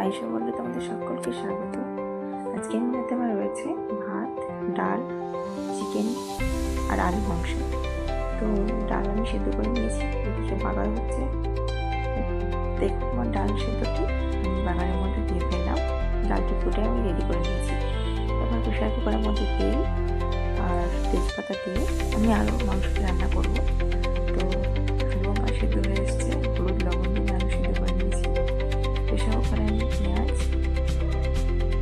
আয়েশা বললে তোমাদের সকলকে স্বাগত। আজকে মেনুতে আমার রয়েছে ভাত, ডাল, চিকেন আর আলু মাংস। তো ডাল আমি সেদ্ধ করে নিয়েছি, এদিকে বাগার হচ্ছে। দেখুন আমার ডাল সেদ্ধটি আমি বাগারের মধ্যে দিয়ে ফেললাম। ডালটি ফুটে আমি রেডি করে নিয়েছি। তারপর প্রেশার কুকারের মধ্যে তেল আর তেজপাতা দিয়ে আমি আরও মাংসটি রান্না করব। তো লঙ্কা সেদ্ধ হয়ে এসছে, হলুদ লবণ দিয়ে আলু সেদ্ধ করে নিয়েছি। প্রেশার কুকারে আমি পেঁয়াজ,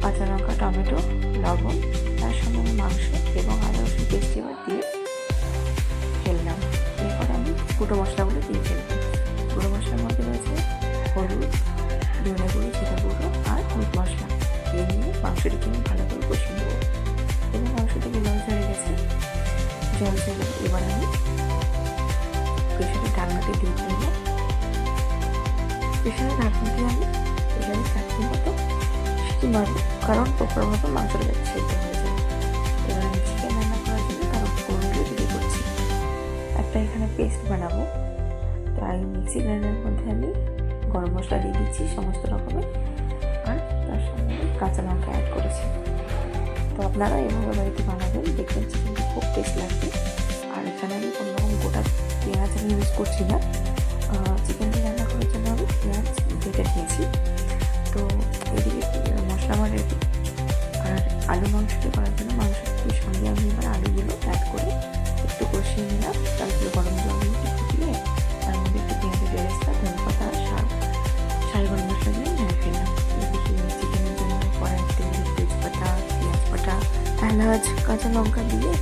কাঁচা লঙ্কা, টমেটো, লবণ, তার সঙ্গে আমি মাংস এবং আদা রসুন পেস্ট দিয়ে ফেললাম। এরপর আমি গুঁড়ো মশলাগুলো দিয়ে ফেললাম। গুঁড়ো মশলার মধ্যে রয়েছে হলুদ, ধনে গুঁড়ো, জিরা গুঁড়ো আর মিট মশলা। দিয়ে নিয়ে মাংসটিকে আমি ভালো করে কষিয়ে নেব এবং মাংস থেকে জল ছেড়ে গেছে। জল ছেড়ে এবার আমি প্রেশারের ঢাকনাটি দিয়ে ফেলবো। প্রেশারের ঢাকনাটি আমি এবারে 4 মিনিট মতো সিটি মারবো, কারণ প্রপারভাবে মাংসটা সেদ্ধ হয়ে যায়। এবার আমি চিকেন রান্না করার জন্য তার উপকরণগুলো রেডি করছি। একটা এখানে পেস্ট বানাবো, তাই মিক্সি গ্রাইন্ডারের মধ্যে আমি গরম মশলা দিয়ে দিচ্ছি সমস্ত রকমের, আর তার সঙ্গে কাঁচা লঙ্কা অ্যাড করেছি। তো আপনারা এভাবে বাড়িতে বানাবেন, দেখবেন চিকেনটা খুব টেস্ট লাগবে। আর এখানে আমি কোনো রকম গোটা পেঁয়াজ আমি ইউজ করছি না। চিকেনটি রান্না করার জন্য আমি পেঁয়াজ কেটে নিয়েছি। তো এদিকে মশলা আমার রেডি। আর আলু মাংসটি করার জন্য মাংসটির সঙ্গে আমি এবার আলুগুলো অ্যাড করে একটু কষিয়ে নিলাম। তারপরে গরম জল দিয়ে ফুটিয়ে তার মধ্যে একটু পেঁয়াজের বেরেস্তা, ধনেপাতা আর সাই গরম মশলা দিয়ে নেড়ে ফেললাম। এদিকে চিকেনের জন্য কড়াইতে তেজপাতা, পেঁয়াজ বাটা, এলাচ, কাঁচা লঙ্কা দিয়ে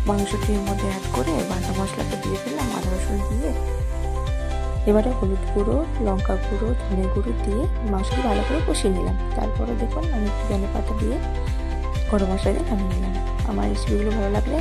মাংসটির মধ্যে অ্যাড করে বাটা মশলাটা দিয়ে ফেললাম, আদা রসুন দিয়ে। এবারে হলুদ গুঁড়ো, লঙ্কা গুঁড়ো, ধনে গুঁড়ো দিয়ে মাংসটি ভালো করে কষিয়ে নিলাম। তারপরে দেখুন আমি একটু ধনেপাতা দিয়ে গরম মশলা দিয়ে নামিয়ে নিলাম। আমার রেসিপিগুলো ভালো লাগলে